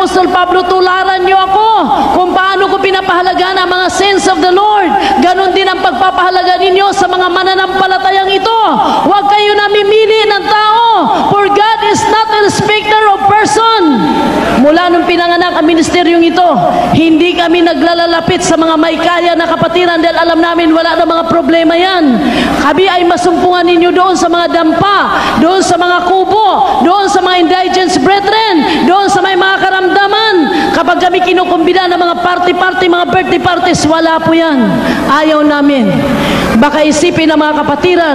Apostol Pablo, tularan niyo ako kung paano ko pinapahalagaan ang mga saints of the Lord. Ganon din ang pagpapahalaga ninyo sa mga mananampalatayang ito. Huwag kayo namimili ng tao, for God is not a respecter of person. Mula nung pinanganak ang ministeryong ito, hindi kami naglalalapit sa mga may kaya na kapatiran dahil alam namin wala na mga problema yan. Kami ay masumpungan ninyo doon sa mga dampa, doon sa mga kubo, doon sa mga indigent brethren, doon sa may mga karamdaman. Kapag kami kinukumbida ng mga party-party, mga birthday parties, wala po yan. Ayaw namin. Baka isipin ng mga kapatiran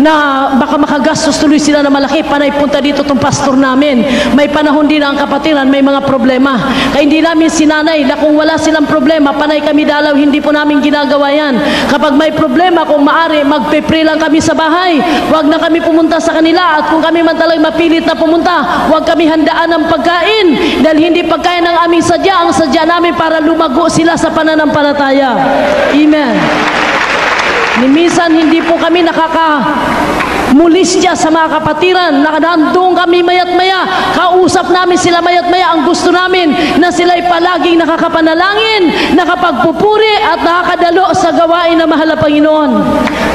na baka makagastos tuloy sila na malaki, panay punta dito tong pastor namin. May panahon din ang kapatiran, may mga problema. Kaya hindi namin sinanay na kung wala silang problema, panay kami dalaw, hindi po namin ginagawa yan. Kapag may problema, kung maari, magpe-pray lang kami sa bahay. Huwag na kami pumunta sa kanila, at kung kami man talagang mapilit na pumunta, huwag kami handaan ng pagkain, dahil hindi pagkain ng aming sadya, ang sadya namin para lumago sila sa pananampalataya. Amen. Minsan hindi po kami nakakamulisya sa mga kapatiran. Nakadandong kami mayat-maya. Kausap namin sila mayat-maya. Ang gusto namin na sila'y palaging nakakapanalangin, nakapagpupuri at nakakadalo sa gawain na mahal na Panginoon.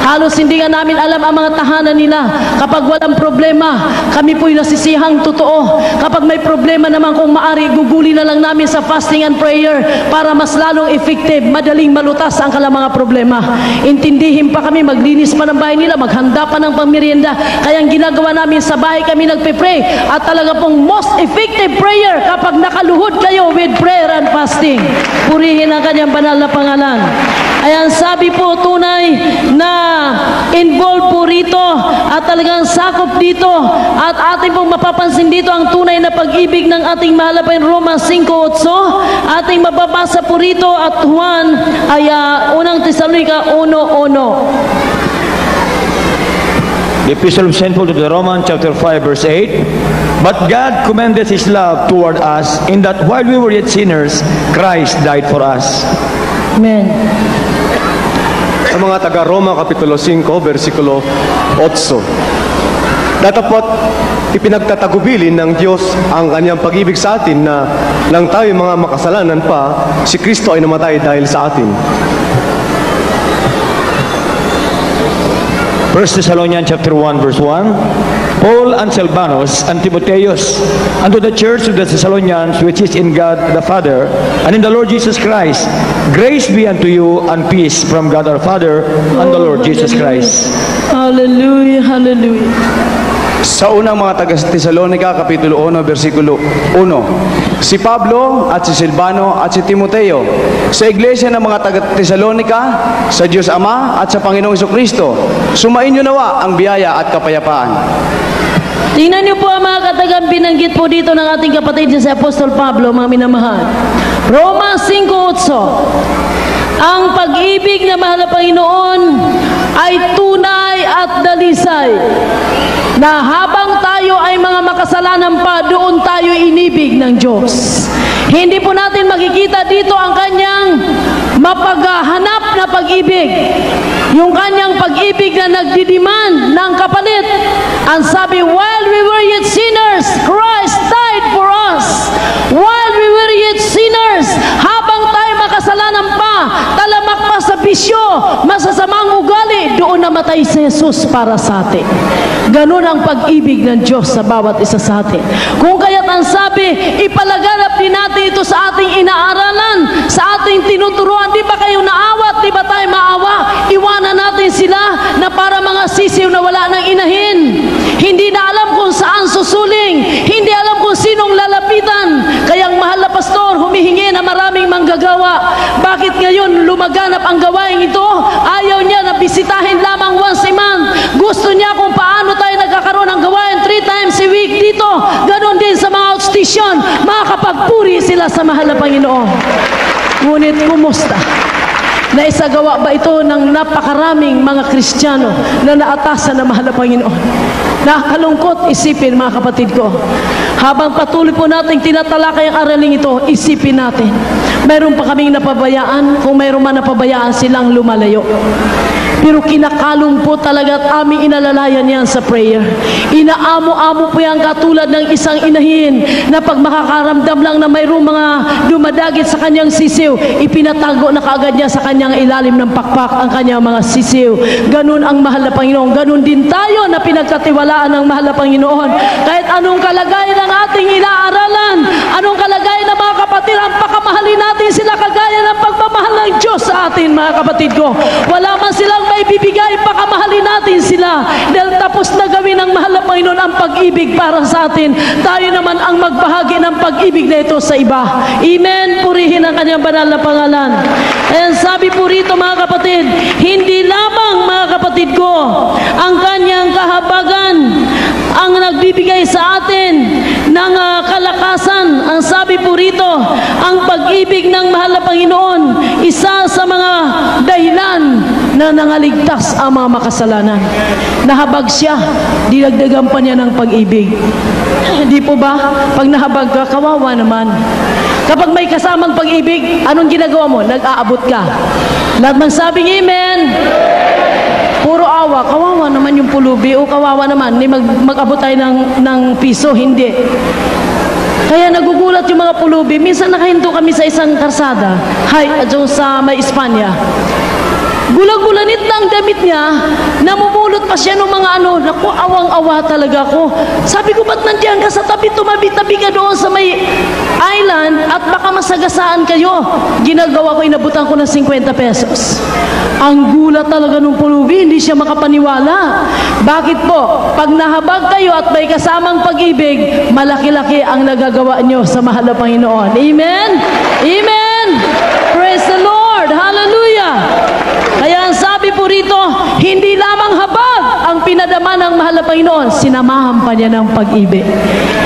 Halos hindi nga namin alam ang mga tahanan nila. Kapag walang problema, kami po'y nasisihang totoo. Kapag may problema naman, kung maari, guguli na lang namin sa fasting and prayer para mas lalong effective, madaling malutas ang kalang mga problema. Intindihin pa kami, maglinis pa ng bahay nila, maghanda pa ng pangmerienda. Kaya ang ginagawa namin sa bahay, kami nagpe-pray. At talaga pong most effective prayer kapag nakaluhod kayo with prayer and fasting. Purihin ang kanyang banal na pangalan. Ayan, sabi po, tunay na involved po rito at talagang sakop dito, at ating pong mapapansin dito ang tunay na pag-ibig ng ating mahal na Panginoon. Roma 5:8 ating mababasa po rito, at Juan ay unang Tesalonica 1:1. The Epistle of St. Paul to the Romans, chapter 5, verse 8. But God commended His love toward us, in that while we were yet sinners, Christ died for us. Amen. Sa mga taga-Roma, Kapitulo 5, versikulo 8. Datapot, ipinagtatagubilin ng Diyos ang kanyang pag-ibig sa atin na lang tayo mga makasalanan pa, si Kristo ay namatay dahil sa atin. 1 Thessalonians chapter 1, verse 1. Paul and Silvanus and Timotheus, unto the church of the Thessalonians, which is in God the Father, and in the Lord Jesus Christ, grace be unto you and peace from God our Father and the Lord Jesus Christ. Hallelujah, hallelujah. Sa unang mga taga-Tesalonica, Kapitulo 1, versikulo 1. Si Pablo at si Silvano at si Timoteo, sa iglesia ng mga taga-Tesalonica, sa Diyos Ama at sa Panginoong Jesucristo, sumainyo nawa ang biyaya at kapayapaan. Tingnan niyo po ang mga katagang binanggit po dito ng ating kapatid si Apostol Pablo, mga minamahal. Roma 5:8. Ang pag-ibig na mahal na Panginoon ay tunay at dalisay, na habang tayo ay mga makasalanan pa, doon tayo inibig ng Diyos. Hindi po natin makikita dito ang kanyang mapaghahanap na pag-ibig, yung kanyang pag-ibig na nagdidiman ng kapalit. Ang sabi, while we were yet sinners, Christ died for us. While we were yet sinners, habang tayo makasalanan pa, talamak pa sa bisyo, masasamang ugali, doon namatay si Jesus para sa atin. Ganun ang pag-ibig ng Diyos sa bawat isa sa atin. Kung kaya't ang sabi, ipalaganap din natin ito sa ating inaaralan, sa ating tinuturuan. Di ba kayo naawat? Di ba tayo maawa? Iwanan natin sila na para mga sisiw na wala ng inahin. Hindi na alam kung saan susuling. Hindi alam kung sinong lalapitan. Kaya ang mahal na pastor humihingi na maraming manggagawa. Bakit ngayon lumaganap ang gawain ito? Ayaw niya na bisitahin lamang once a month. Gusto niya kung paano tayo nagkakaroon ng gawain 3 times a week dito. Ganon din sa mga outstation. Makakapagpuri sila sa mahal na Panginoon. Ngunit kumusta? Naisagawa ba ito ng napakaraming mga Kristiyano na naatasan na mahal na Panginoon? Nakakalungkot isipin, mga kapatid ko. Habang patuloy po natin tinatalakay ang araling ito, isipin natin. Mayroon pa kaming napabayaan, kung mayroon man napabayaan silang lumalayo. Pero kinakalong po talaga at aming inalalayan yan sa prayer. Inaamo-amo po yan katulad ng isang inahin na pag makakaramdam lang na mayroong mga dumadagit sa kanyang sisiw, ipinatago na kaagad niya sa kanyang ilalim ng pakpak ang kanyang mga sisiw. Ganun ang mahal na Panginoon. Ganun din tayo na pinagkatiwalaan ng mahal na Panginoon. Kahit anong kalagayan ng ating inaaralan, anong kalagayan ng mga kapatid, ang pakamahalin natin sila kagaya ng pagmamahal ng Diyos sa atin, mga kapatid ko. Wala man silang may bibigay, pakamahalin natin sila dahil tapos na gawin ng mahal na Panginoon ang pag-ibig para sa atin. Tayo naman ang magbahagi ng pag-ibig na ito sa iba. Amen. Purihin ang kanyang banal na pangalan. Ayan, sabi po rito, mga kapatid, hindi lamang, mga kapatid ko, ang kanyang kahabagan ang nagbibigay sa atin ng kalakasan. Ang sabi po rito, ang pag-ibig ng mahal na Panginoon, isa sa mga dahilan na nangaligtas ang mga makasalanan. Nahabag siya, dinagdagan pa niya ng pag-ibig. Di po ba? Pag nahabag ka, kawawa naman. Kapag may kasamang pag-ibig, anong ginagawa mo? Nag-aabot ka. Lahat ng sabing amen. Puro awa, kawawa naman yung pulubi o kawawa naman, hindi mag-abot tayo ng piso, hindi. Kaya nagugulat yung mga pulubi. Minsan nakahinto kami sa isang karsada, sa may Espanya. Gulang-gulanit na ang damit niya, namumulot pa siya ng mga naku, awang-awa talaga ako. Sabi ko, ba't nandiyan ka sa tabi, tumabi-tabi ka doon sa may island at baka masagasaan kayo. Ginagawa ko, inabutan ko ng 50 pesos. Ang gulat talaga nung pulubi, hindi siya makapaniwala. Bakit po? Pag nahabag kayo at may kasamang pag-ibig, malaki-laki ang nagagawa nyo sa mahal na Panginoon. Amen? Amen! Praise the Lord! Hallelujah! Kaya ang sabi po rito, hindi lamang habag ang pinadama ng mahal na Panginoon, sinamahan pa niya ng pag-ibig.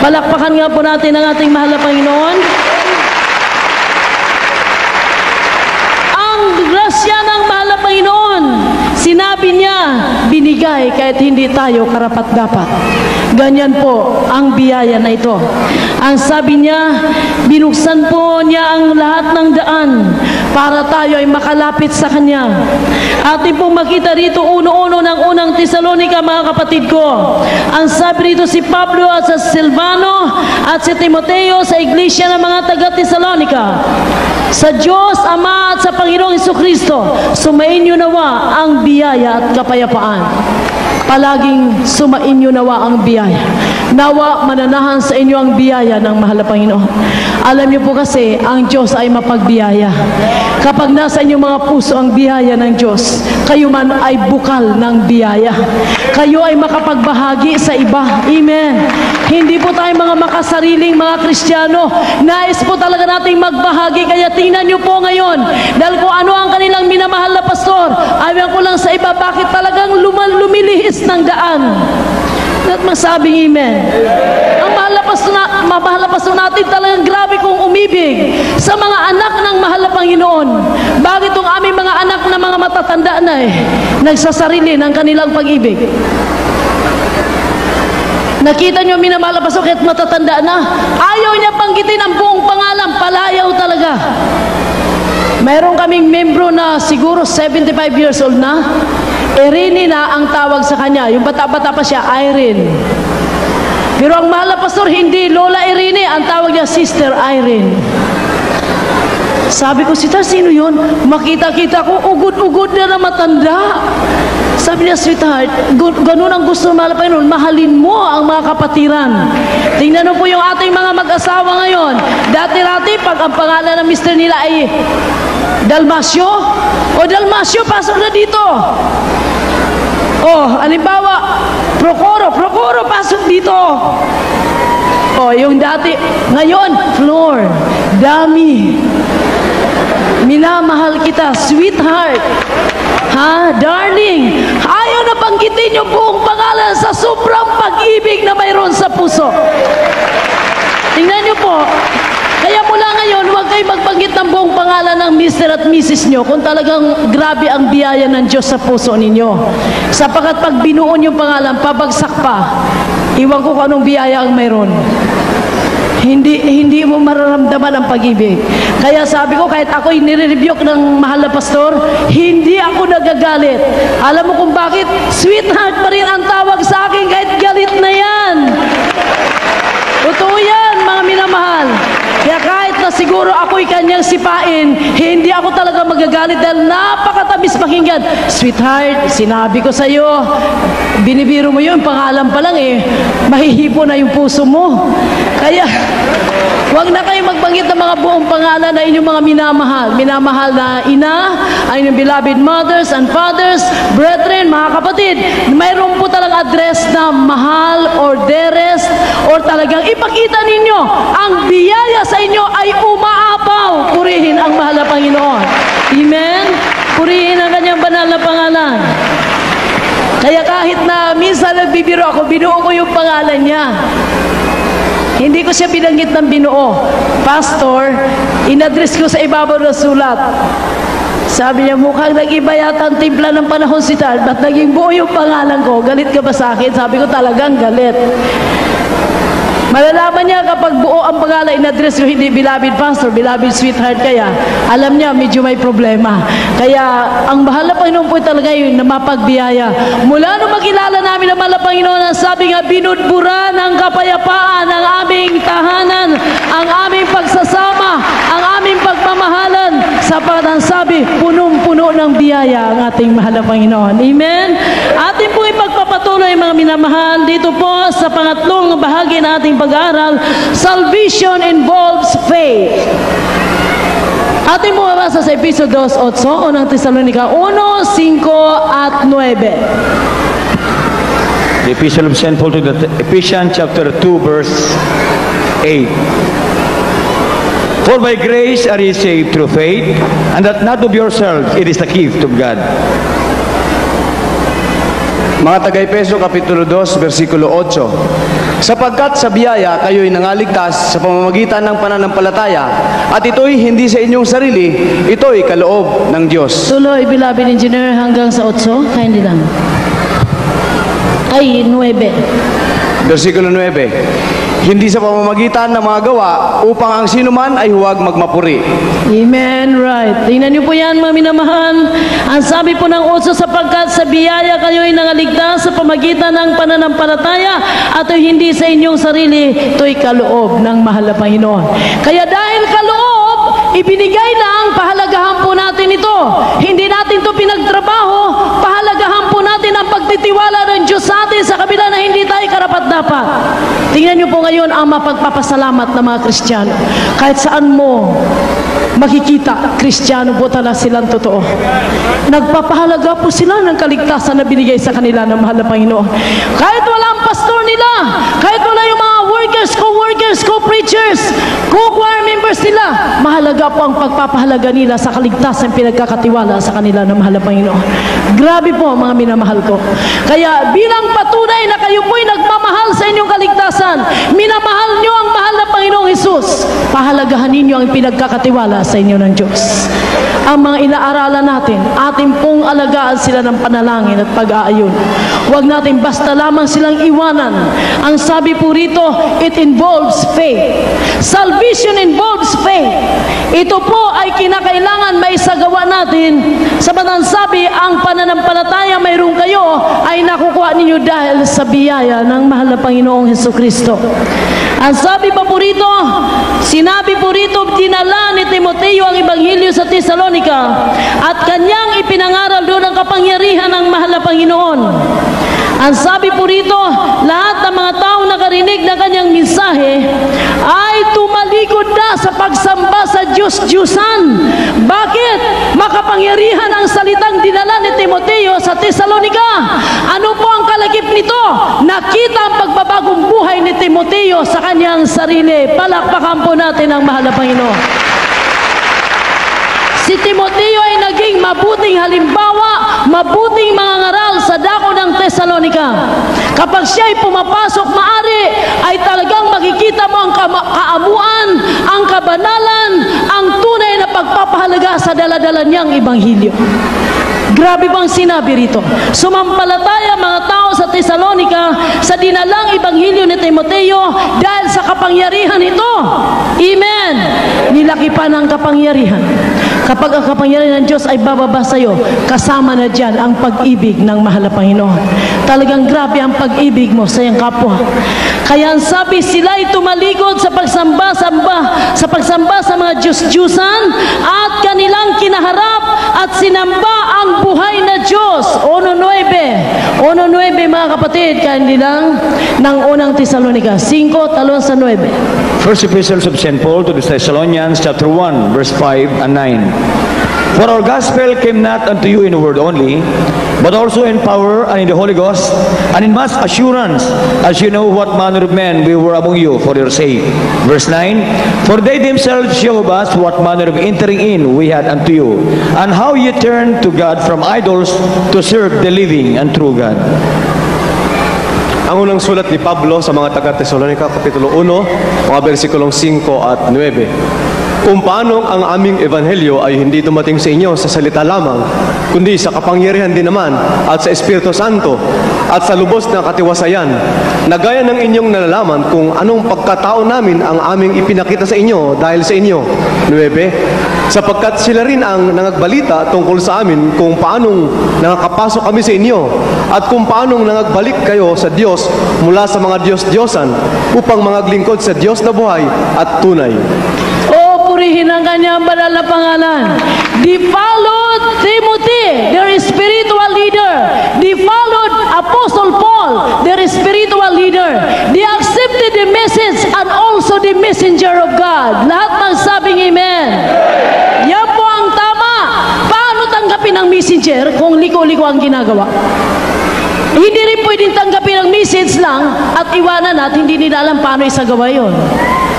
Palakpakan nga po natin ang ating mahal na Panginoon. Ang grasya ng mahal na Panginoon, sinabi niya, binigay kahit hindi tayo karapat-dapat. Ganyan po ang biyaya na ito. Ang sabi niya, binuksan po niya ang lahat ng daan para tayo ay makalapit sa Kanya. Atin pong makita rito uno-uno ng unang Tesalonica, mga kapatid ko. Ang sabi rito si Pablo at sa Silvano at si Timoteo sa iglesia ng mga taga-Tesalonica. Sa Diyos, Ama at sa Panginoong Jesucristo, sumainyo nawa ang biyaya at kapayapaan. Palaging sumainyo nawa ang biyaya. Nawa mananahan sa inyo ang biyaya ng mahal na Panginoon. Alam niyo po kasi, ang Diyos ay mapagbiyaya. Kapag nasa inyong mga puso ang biyaya ng Diyos, kayo man ay bukal ng biyaya. Kayo ay makapagbahagi sa iba. Amen. Hindi po tayo mga makasariling mga Kristiyano. Nais po talaga nating magbahagi. Kaya tingnan niyo po ngayon, dahil kung ano ang kanilang minamahal na pastor, ayaw ko lang sa iba, bakit talagang lumilihis ng daan. At masabing amen. Ang mahal na pasto natin talagang grabe kong umibig sa mga anak ng mahal na Panginoon. Bakit itong aming mga anak na mga matatanda na nagsasarili ng kanilang pag-ibig? Nakita niyo minamahal na pasto kahit matatanda na, ayaw niya banggitin ang buong pangalan, palayaw talaga. Mayroon kaming membro na siguro 75 years old na. Irene na ang tawag sa kanya. Yung bata-bata pa siya, Irene. Pero ang mahal na pastor, hindi Lola Irene, ang tawag niya Sister Irene. Sabi ko, sino yun? Makita-kita ko, ugod-ugod na matanda. Sabi niya, sweetheart, ganun ang gusto ng mahal na Panginoon, mahalin mo ang mga kapatiran. Tingnan mo po yung ating mga mag-asawa ngayon. Dati-rati, pag ang pangalan ng mister nila ay Dalmasyo, o Dalmasyo, pasok na dito. Oh, halimbawa, Procoro, pasok dito. Oh, yung dati, ngayon, Flor, Dami, minamahal kita, sweetheart, darling. Ayaw na banggitin yung buong pangalan sa sobrang pag-ibig na mayroon sa puso. Tingnan niyo po, kaya mula ngayon, huwag kayo magbanggit ng buong pangalan ng Mr. at Mrs. nyo kung talagang grabe ang biyaya ng Diyos sa puso ninyo. Sapagkat pag binuon yung pangalan, pabagsak pa. Iwan ko kung anong biyaya ang mayroon. hindi mo mararamdaman ang pag-ibig. Kaya sabi ko, kahit ako'y nire-rebuke ng mahal na pastor, hindi ako nagagalit. Alam mo kung bakit? Sweetheart pa rin ang tawag sa akin kahit galit na yan. Totoo yan, mga minamahal. Kaya kahit na siguro ako'y kanyang sipain, hindi ako talaga magagalit dahil napakatamis pakinggan. Sweetheart, sinabi ko sa'yo, binibiro mo yun, pangalan pa lang mahihipo na yung puso mo. Kaya, huwag na kayo magbanggit ng mga buong pangalan na inyong mga minamahal. Minamahal na ina, ay inyong beloved mothers and fathers, brethren, mga kapatid. Mayroon po talagang address na mahal or dearest or talagang ipakita ninyo ang biyaya sa inyo ay umaapaw. Purihin ang mahal na Panginoon. Amen? Purihin ang kanyang banal na pangalan. Kaya kahit na minsan nagbibiro ako, binuo ko yung pangalan niya. Hindi ko siya binanggit ng binuo. Pastor, inadres ko sa ibabaw ng sulat. Sabi niya, mukhang nag-iba yata ang timpla ng panahon si Tal. Ba't naging buo yung pangalan ko? Galit ka ba sa akin? Sabi ko, talagang galit. Malalaman niya kapag buo ang pangalan, in-address ko hindi beloved pastor, beloved sweetheart, kaya alam niya medyo may problema. Kaya ang mahal na Panginoon po talaga yun na mapagbiyaya. Mula nung makilala namin ang mahal na Panginoon, ang sabi nga, binudbura ng kapayapaan ang aming tahanan, ang aming pagsasama, ang aming pagmamahalan, sapat ang sabi, punong-puno ng biyaya ang ating mahal na Panginoon. Amen? Atin po ipagpapatuloy mga minamahal dito po sa pangatlong bahagi na ating pag-aaral, salvation involves faith. Ating mababasa sa Episo 2:8, unang Tesalonica 1:5 at 9. The Epistle of St. Paul to the Ephesians chapter 2 verse 8. For by grace are ye saved through faith, and that not of yourselves, it is the gift of God. Mga taga-Efeso Kapitulo 2, versikulo 8. Sapagkat sa biyaya kayo'y nangaligtas sa pamamagitan ng pananampalataya, at ito'y hindi sa inyong sarili, ito'y kaloob ng Diyos. Tuloy, beloved engineer, hanggang sa 8, hindi lang. Ay, 9. Versikulo 9. Hindi sa pamamagitan ng mga gawa, upang ang sinuman ay huwag magmapuri. Amen, right. Tingnan niyo po yan, mga minamahal. Ang sabi po ng 8, sapagkat sa biyaya kayo'y nangaligtas sa pamagitan ng pananampalataya at hindi sa inyong sarili, ito'y kaloob ng mahal na Panginoon. Kaya dahil kaloob, ibinigay lang, pahalagahan po natin ito. Hindi natin ito pinagtrabaho, pahalagahan po natin ang pagtitiwala ng Diyos sa atin sa kabila na hindi tayo karapat-dapat. Tingnan niyo po ngayon ang mapagpapasalamat ng mga Kristiyano. Kahit saan mo makikita, Kristiyano po talaga silang totoo. Nagpapahalaga po sila ng kaligtasan na binigay sa kanila ng mahal na Panginoon. Kahit wala ang pastor nila, kahit wala yung mga workers, co-workers, co-preachers, co-choir members nila, mahalaga po ang pagpapahalaga nila sa kaligtasan pinagkakatiwala sa kanila ng mahal na Panginoon. Grabe po mga minamahal ko. Kaya bilang patunay na kayo po'y nagmamahal sa inyong kaligtasan, minamahal nyo ang mahal na Panginoong Hesus, pahalagahan ninyo ang pinagkakatiwala sa inyo ng Diyos. Ang mga inaaralan natin, ating pong alagaan sila ng panalangin at pag-aayon. Huwag natin basta lamang silang iwanan. Ang sabi po rito, it involves faith. Salvation involves faith. Ito po ay kinakailangan maisagawa natin. Samanang sabi, ang pananampalataya mayroon kayo ay nakukuha ninyo dahil sa biyaya ng mahal na Panginoong Hesukristo. Ang sabi pa po rito, sinabi po rito, dinala ni Timoteo ang Ebanghelyo sa Tesalonica at kanyang ipinangaral doon ang kapangyarihan ng mahal na Panginoon. Ang sabi po rito, lahat ng mga tao nakarinig ng kanyang mensahe ay tumalikod na sa pagsamba sa Diyos-Diyusan. Bakit? Makapangyarihan ang salitang dinala ni Timoteo sa Tesalonica. Ano po ang kalakip nito? Nakita ang pagbabagong buhay ni Timoteo sa kanyang sarili. Palakpakan po natin ang mahal na Panginoon. Si Timoteo ay naging mabuting halimbawa, mabuting mangangaral sa dako ng Tesalonica. Kapag siya ay pumapasok, maari ay talagang makikita mo ang kaamuan, ang kabanalan, ang tunay na pagpapahalaga sa daladala niyang Ebanghelyo. Grabe bang sinabi rito? Sumampalataya mga tao sa Tesalonica sa dinalang Ebanghelyo ni Timoteo dahil sa kapangyarihan ito. Amen. Nilaki pa ng kapangyarihan. Kapag ang kapangyarihan ng Diyos ay bababa sa iyo, kasama na dyan ang pag-ibig ng mahal na Panginoon. Talagang grabe ang pag-ibig mo sa iyong kapwa. Kaya ang sabi, sila'y tumaligod sa pagsamba sa mga Diyos-Diyusan at kanilang kinaharap at sinamba ang buhay na Diyos. 1:9 mga kapatid, kanilang ng unang Tesalonica 5:9. First Epistles of St. Paul to the Thessalonians, chapter 1, verse 5 and 9. For our gospel came not unto you in word only, but also in power and in the Holy Ghost, and in much assurance, as you know what manner of men we were among you for your sake. Verse 9, for they themselves showed us what manner of entering in we had unto you, and how ye turned to God from idols to serve the living and true God. Ang unang sulat ni Pablo sa mga taga-Tesalonica, Kapitulo 1, mga versikulong 5 at 9. Kung paano ang aming ebanghelyo ay hindi dumating sa inyo sa salita lamang, kundi sa kapangyarihan din naman at sa Espiritu Santo at sa lubos na katiwasayan, na gaya ng inyong nalalaman kung anong pagkatao namin ang aming ipinakita sa inyo dahil sa inyo. 9. Sapagkat sila rin ang nangagbalita tungkol sa amin kung paanong nakakapasok kami sa inyo at kung paanong nangagbalik kayo sa Diyos mula sa mga Diyos-Diyosan upang mangaglingkod sa Diyos na buhay at tunay. Purihin ang kanyang banal na pangalan. They followed Timothy, their spiritual leader. They followed Apostle Paul, their spiritual leader. They accepted the message and also the messenger of God. Lahat magsabing amen. Yan po ang tama. Paano tanggapin ang messenger kung liko-liko ang ginagawa? Hindi rin pwedeng tanggapin ang message lang at iwanan at hindi nila alam paano isagawa yun.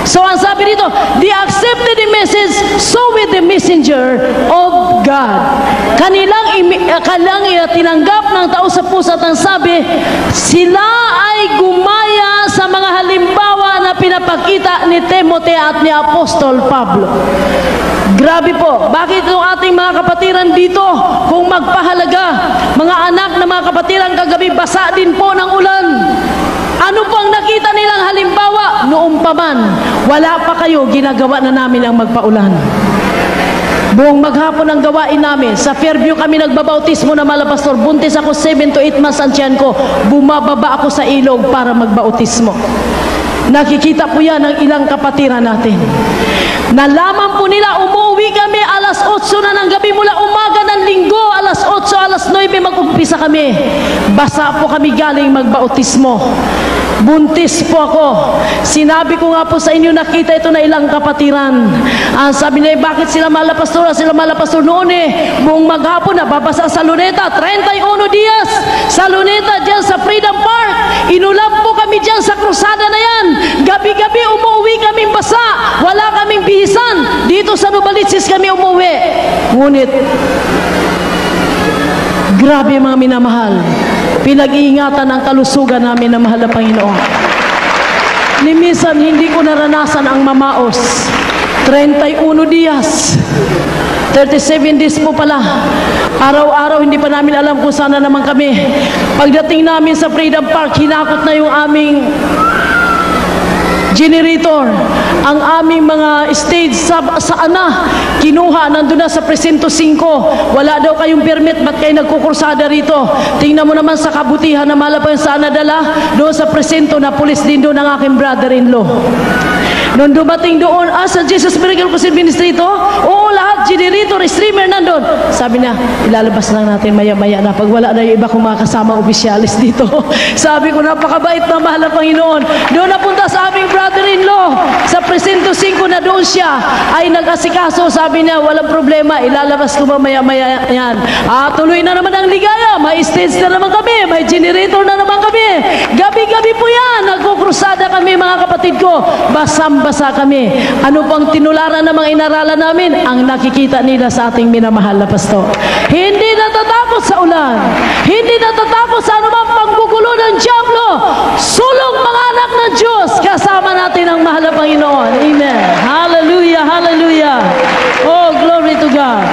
So ang sabi dito, they accepted the message, so with the messenger of God. Kanilang tinanggap ng tao sa puso at ang sabi, sila ay gumaya sa mga halimbawa na pinapakita ni Timothy at ni Apostol Pablo. Grabe po. Bakit yung ating mga kapatiran dito, kung magpahalaga, mga anak na mga kapatiran kagabi, basa din po ng ulan. Ano pang nakita nilang halimbawa? Noong pa man, wala pa kayo, ginagawa na namin ang magpaulan. Buong maghapon ang gawain namin. Sa Fairview kami nagbabautismo na malapastor. Buntis ako 7 to 8 months ang tiyan ko. Bumababa ako sa ilog para magbautismo. Nakikita po yan ng ilang kapatiran natin. Nalaman po nila, umuwi kami alas 8 na ng gabi mula umaga ng linggo, alas 8, alas 9 mag-umpisa kami. Basa po kami galing magbautismo. Buntis po ako. Sinabi ko nga po sa inyo, nakita ito na ilang kapatiran. Sabi nila, bakit sila malapastor? Sila malapastor noon buong maghapon na babasa sa Luneta, 31 Dias sa Luneta, dyan sa Freedom Park. Inulam po kami dyan sa krusada na yan. Gabi-gabi umuwi kaming basa. Wala kaming bihisan. Dito sa Nubalitsis kami umuwi. Ngunit, grabe mga minamahal. Pinag-iingatan ang kalusugan namin na mahal na Panginoon. Minsan hindi ko naranasan ang mamaos. 31 Dias. 37 days po pala. Araw-araw hindi pa namin alam kung sana naman kami. Pagdating namin sa Freedom Park, hinakot na yung aming generator. Ang aming mga stage saan na? Kinuha, nandun na sa Presinto 5. Wala daw kayong permit, ba't kayo nagkukursada rito? Tingnan mo naman sa kabutihan na malapan saan nadala. Doon sa Presinto, na pulis din doon ang aking brother-in-law. Nung dumating doon, sa Jesus Miracle Crusade Ministry ito, oo, lahat, generator, streamer nandun. Sabi na, ilalabas lang natin maya-maya na pag wala na yung iba kong mga kasama opisyalis dito. Sabi ko, napakabait na mahal na Panginoon. Doon napunta sa aming brother-in-law, sa Presinto 5 na doon siya, ay nag-asikaso. Sabi niya, walang problema, ilalabas ko maya-maya yan. Tuloy na naman ang ligaya, may stage na naman kami, may generator na naman kami. Gabi-gabi po yan, nagkukrusada kami mga kapatid ko. Basang-basa kami. Ano pang tinularan ng mga inaralan namin? Ang nakikita nila sa ating minamahal na pastor. Hindi natatakot sa ulan. Hindi natatakot sa anumang panggugulo ng diablo. Sulong mga anak ng Diyos. Kasama natin ang mahal na Panginoon. Amen. Hallelujah, hallelujah. Oh, glory to God.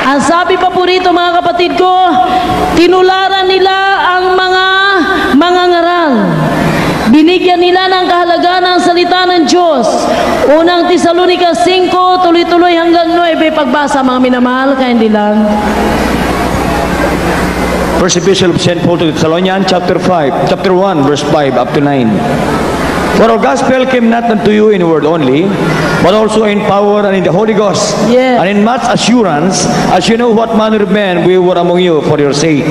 Ang sabi pa po rito mga kapatid ko, tinularan nila ang mga nila ng kahalagaan ng salita ng Diyos. Unang Tesalonica 5, tuloy-tuloy hanggang 9, pagbasa mga minamahal, kaya hindi lang. First Epistle of St. Paul to the Thessalonians, chapter 1, verse 5 up to 9. For our gospel came not unto you in word only, but also in power and in the Holy Ghost, Yes. and in much assurance, as you know what manner of men we were among you for your sake.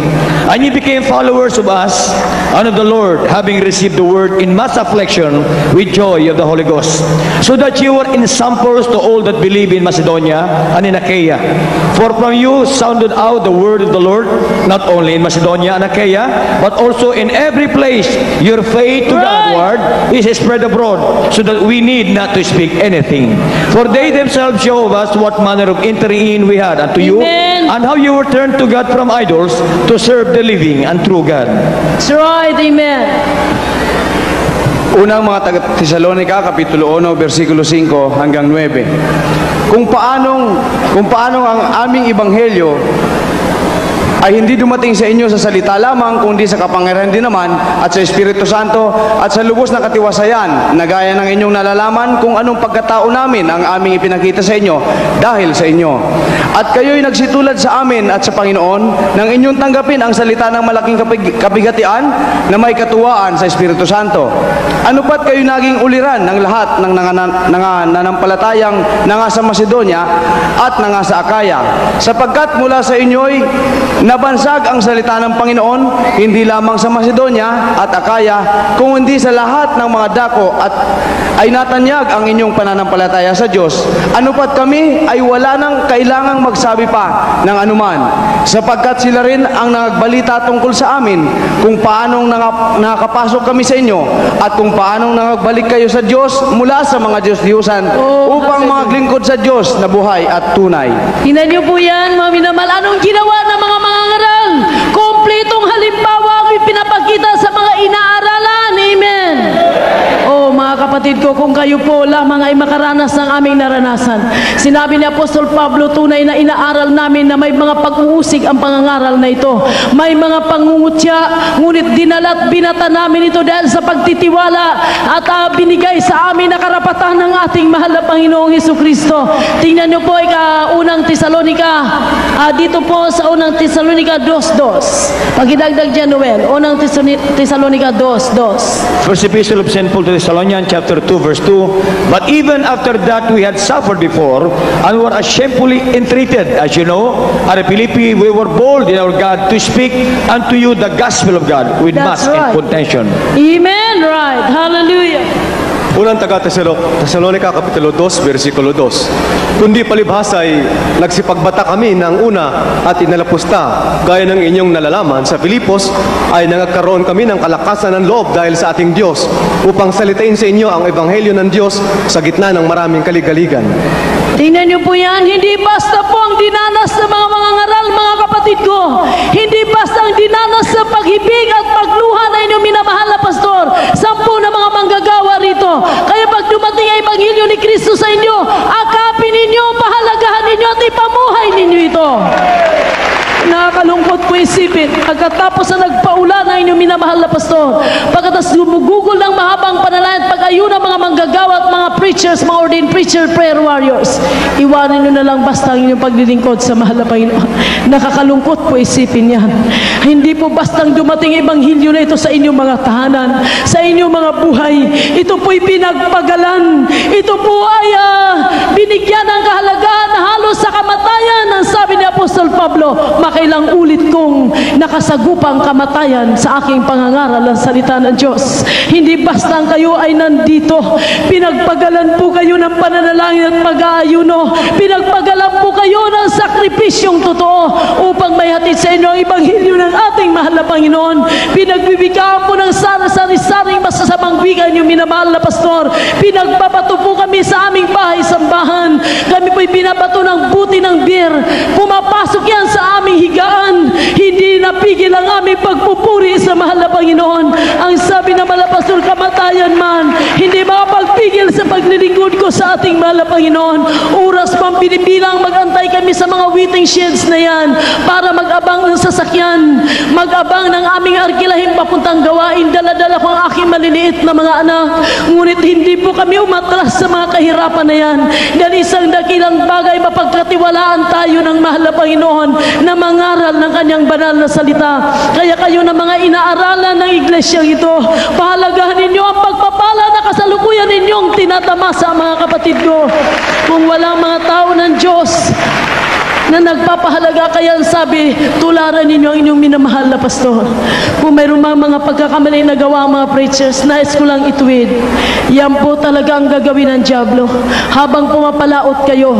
And ye became followers of us and of the Lord, having received the word in much affliction with joy of the Holy Ghost, so that you were ensamples to all that believe in Macedonia and in Achaia. For from you sounded out the word of the Lord, not only in Macedonia and Achaia, but also in every place your faith to Right. Godward is spread abroad, so that we need not to speak anything. For they themselves show us what manner of entering in we had unto you, Amen. and how you were turned to God from idols to serve the living and true God. That's right, amen. Unang mga taga-Tesalonica, Kapitulo 1, versikulo 5 hanggang 9. Kung paanong ang aming ebanghelyo ay hindi dumating sa inyo sa salita lamang, kundi sa kapangyarihan din naman at sa Espiritu Santo at sa lubos na katiwasayan, na gaya ng inyong nalalaman kung anong pagkatao namin ang aming ipinakita sa inyo dahil sa inyo. At kayo'y nagsitulad sa amin at sa Panginoon nang inyong tanggapin ang salita ng malaking kabigatian na may katuwaan sa Espiritu Santo. Ano pat kayo naging uliran ng lahat ng nanampalatayang nanga sa Macedonia at nanga sa Akaya, sapagkat mula sa inyo'y nabansag ang salita ng Panginoon, hindi lamang sa Macedonia at Akaya, kung hindi sa lahat ng mga dako, at ay natanyag ang inyong pananampalataya sa Diyos. Ano pat kami ay wala nang kailangang magsabi pa ng anuman, sapagkat sila rin ang nagbalita tungkol sa amin kung paanong nakakapasok kami sa inyo at kung paanong nagbalik kayo sa Diyos mula sa mga Diyos-Diyusan upang maglingkod sa Diyos na buhay at tunay. Tingnan niyo po yan, mga minamahal. Anong ginawa ng mga mangangaral? Kompletong halimbawa ang pinapakita sa mga inaaralan. Amen. Oh, mga kapatid ko, kung kayo po lamang ay makaranas ng aming naranasan. Sinabi ni Apostol Pablo, tunay na inaaral namin na may mga pag-uusig ang pangangaral na ito. May mga pangungutya, ngunit dinala't binata namin ito dahil sa pagtitiwala at binigay sa amin na karapatan ng ating mahal na Panginoong Hesukristo. Tingnan niyo po unang Tesalonica, dito po sa unang Tesalonica 2:2. Pagidagdag dyan, Noel, unang Tesalonica 2:2. First Epistle of St. Paul to the Thessalonians, chapter 2, verse 2. But even after that we had suffered before, and were shamefully entreated, as you know, at Philippi we were bold in our God to speak unto you the gospel of God with That's much right. contention. Amen, right. Hallelujah. Unang taga-Tesalonica, Kapitulo 2, versikulo 2. Kundi palibhasa ay nagsipagbata kami ng una at inalapusta, gaya ng inyong nalalaman sa Filipos, ay nagkaroon kami ng kalakasan ng loob dahil sa ating Diyos, upang salitain sa inyo ang ebanghelyo ng Diyos sa gitna ng maraming kaligaligan. Tingnan niyo po yan, hindi basta po ang dinanas ng mga mangangaral, mga kapatid ko. Hindi basta ang dinanas sa paghibig at pagluha na inyong minamahal na pastor. 10 na mga manggagawa rito. Kaya pag dumating ang ebanghelyo ni Kristo sa inyo, akapin ninyo, pahalagahan ninyo at ipamuhay ninyo ito. Nakakalungkot po isipin, pagkatapos na nagpaula na inyong minamahal na pastor, pagkatapos gumugugol ng mahabang panalangin at pag-ayun ng mga manggagawa at mga preachers, mga ordained preacher, prayer warriors, iwanan nyo na lang basta ang inyong paglilingkod sa mahal na Panginoon. Nakakalungkot po isipin yan. Hindi po bastang dumating ebanghelyo na ito sa inyong mga tahanan, sa inyong mga buhay. Ito po'y pinagpagalan. Ito po ay binigyan ng kahalagaan na halos sa kamatayan. Ang sabi ni Apostol Pablo, makailang ulit kong nakasagupang kamatayan sa aking pangangaral ang salita ng Diyos. Hindi basta kayo ay nandito. Pinagpagalan po kayo ng pananalangin at pag-aayuno. Pinagpagalan po kayo ng sakripisyong totoo upang may hatid sa inyo ang ebanghelyo ng ating mahal na Panginoon. Pinagbibigyan po ng sari-saring masasamang wigan yung minamahal na pastor. Pinagbabato po kami sa aming bahay-sambahan. Kami po'y binabato ng buti ng beer. Pumapasok yan sa aming higaan. Hindi hindi napigil ang aming pagpupuri sa mahal na Panginoon. Ang sabi ng mahal na pastor, kamatayan man, hindi makapagpigil sa paglilingkod ko sa ating mahal na Panginoon. Oras pang binibilang, magantay kami sa mga waiting sheds na yan para mag-abang ng sasakyan, mag-abang ng aming arkilahin papuntang gawain. Dala-dala ko ang aking maliliit na mga anak. Ngunit hindi po kami umatras sa mga kahirapan na yan. Dahil isang dakilang bagay, mapagkatiwalaan tayo ng mahal na Panginoon na mangaral ng kanyang banal na salita. Kaya kayo na mga inaaralan ng iglesyang ito, pahalagahan ninyo ang pagpapala na kasalukuyan ninyong tinatamasa, mga kapatid ko. Kung walang mga tao ng Diyos na nagpapahalaga, kaya sabi, tularan ninyo ang inyong minamahal na pastor. Kung mayroon mga pagkakamali na gawa ang mga preachers, nais ko lang ituwid. Yan po talaga ang gagawin ng dyablo. Habang pumapalaot kayo,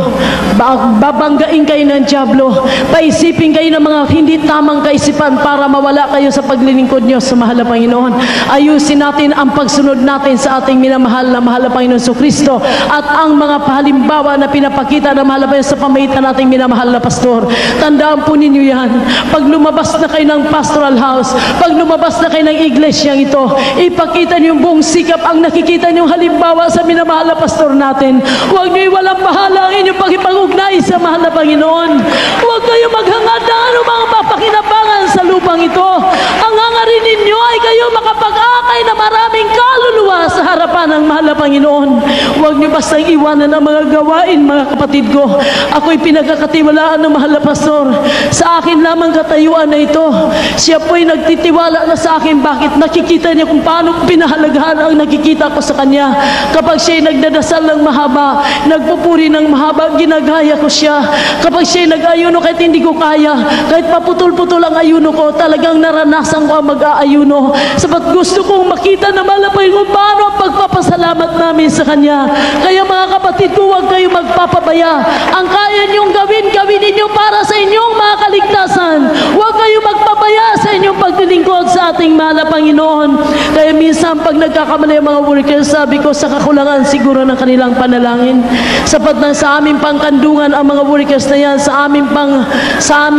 babanggain kayo ng dyablo, paisipin kayo ng mga hindi tamang kaisipan para mawala kayo sa paglilingkod nyo sa mahal na Panginoon. Ayusin natin ang pagsunod natin sa ating minamahal na mahal na Panginoon sa Kristo at ang mga pahalimbawa na pinapakita ng mahal na Panginoon sa pamagitan nating minamahal na pastor. Tandaan po ninyo yan. Pag lumabas na kayo ng pastoral house, pag lumabas na kayo ng iglesyang ito, ipakita niyo yung buong sikap, ang nakikita niyo halimbawa sa minamahal na pastor natin. Huwag niyo iwalang bahala ang inyong pag-ipag-ugnay sa mahal na Panginoon. Huwag kayo maghangad ng anumang mapakinabangan sa lupang ito. Ang hangarin ninyo ay kayo makapag-akay na maraming kaluluwa sa harapan ng mahal na Panginoon. Huwag niyo bastang iwanan ang mga gawain, mga kapatid ko. Ako'y pinagkakatiwalaan ng mahal na pastor. Sa akin lamang katayuan na ito. Siya po'y nagtitiwala na sa akin. Bakit? Nakikita niya kung paano pinahalagahan ang nakikita ko sa kanya. Kapag siya'y nagdadasal ng mahaba, nagpupuri ng mahaba, ginagaya ko siya. Kapag siya'y nag-ayuno kahit hindi ko kaya, kahit paputol-putol ang ayuno ko, talagang naranasan ko ang mag-aayuno. Sapat gusto kong makita na malapay kung paano ang pagpapasalamat namin sa kanya. Kaya mga kapatid ko, huwag kayo magpapabaya. Ang kaya niyong gawin ninyo para sa inyong mga kaligtasan. Huwag kayo magpabaya sa inyong paglilingkod sa ating mahal na Panginoon. Kaya minsan pag nagkakamali ang mga workers, sabi ko sa kakulangan siguro ng kanilang panalangin. Sapat na sa aming pangkandungan ang mga workers na yan, sa aming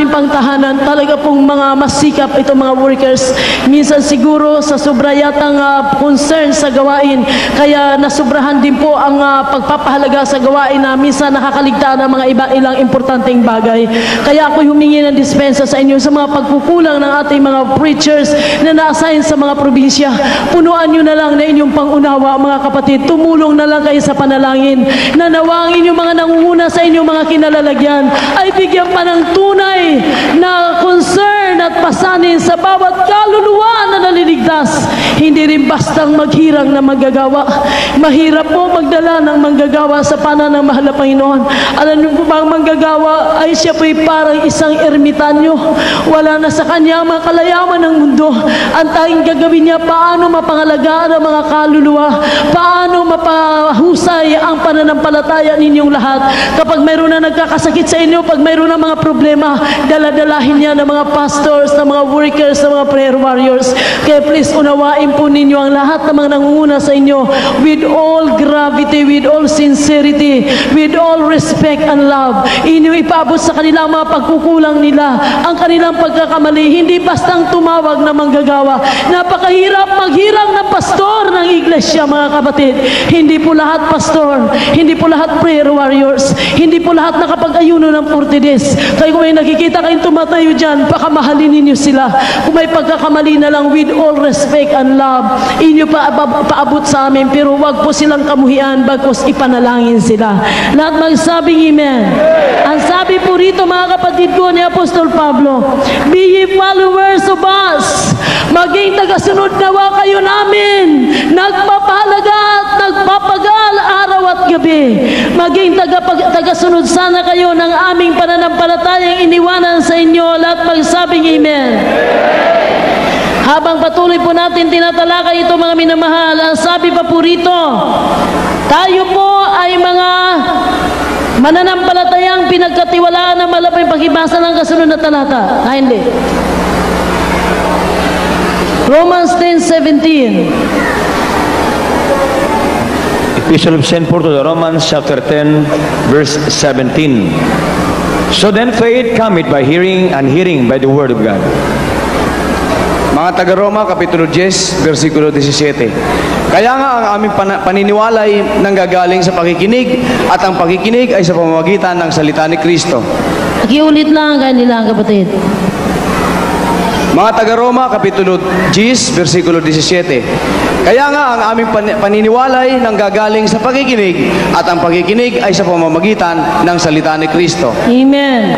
pang tahanan, talaga pong mga masikap itong mga workers. Minsan siguro sa sobra yatang concern sa gawain, kaya nasubrahan din po ang pagpapahalaga sa gawain na minsan nakakaligtaan ng mga ilang importanteng bagay. Kaya ako humingi ng dispensa sa inyo sa mga pagkukulang ng ating mga preachers na na-assign sa mga probinsya. Punuan nyo na lang na inyong pangunawa, mga kapatid. Tumulong na lang kayo sa panalangin. Nanawa ang inyong mga nangunguna sa inyong mga kinalalagyan ay bigyan pa ng tunay na concern at pasanin sa bawat kaluluwa na naliligtas. Hindi rin bastang maghirang na manggagawa. Mahirap po magdala ng manggagawa sa pana ng mahal na Panginoon. Alam niyo po ba, ang manggagawa ay siya po'y parang isang ermitanyo. Wala na sa kanya ang mga kalayawan ng mundo. Ang tanging gagawin niya, paano mapangalagaan ang mga kaluluwa, paano mapahusay ang pananampalataya ninyong lahat. Kapag mayroon na nagkakasakit sa inyo, pag mayroon na mga problema, daladalahin niya ng mga pastors, ng mga workers, ng mga prayer warriors. Kaya please, unawain po ninyo ang lahat ng mga nangunguna sa inyo with all gravity, with all sincerity, with all respect and love. Inyo ipaabot sa kanila mga pagkukulang nila, ang kanilang pagkakamali, hindi bastang tumawag na manggagawa. Napakahirap maghirang ng pastor ng iglesia, mga kapatid. Hindi po lahat pastor, hindi po lahat prayer warriors, hindi po lahat nakapag-ayuno ng 40 days. Kaya kung may nakikita kayong tumatayo dyan, pakamahalin ninyo sila. Kung may pagkakamali na lang, with all respect and love, inyo paabot sa amin, pero wag po silang kamuhian, bagkus ipanalangin sila. Lahat magsabing amen. Ang sabi po rito, mga kapatid ko, ni Apostol Pablo, be ye followers of us. Maging tagasunod nawa kayo namin, nagpapahalaga at nagpapagal araw at gabi. Maging tagasunod sana kayo ng aming pananampalatayang iniwanan sa inyo. Lahat magsabing amen. Habang patuloy po natin tinatalakay ito, mga minamahal, ang sabi pa po rito, tayo po ay mga mananampalatayang pinagkatiwalaan ng malapay paghibasa ng kasunod na talata. Hindi. Romans 10:17. Epistle of St. Paul to the Romans, chapter 10, verse 17. So then faith cometh by hearing, and hearing by the word of God. Mga taga-Roma, Kapitulo 10, versikulo 17. Kaya nga ang aming paniniwala ay nanggagaling sa pakikinig at ang pakikinig ay sa pamamagitan ng salita ni Kristo. Pakiulit lang kanila kapatid. Mga taga-Roma, Kapitulo 10, versikulo 17. Kaya nga ang aming paniniwala ay nanggagaling sa pakikinig at ang pakikinig ay sa pamamagitan ng salita ni Kristo. Amen.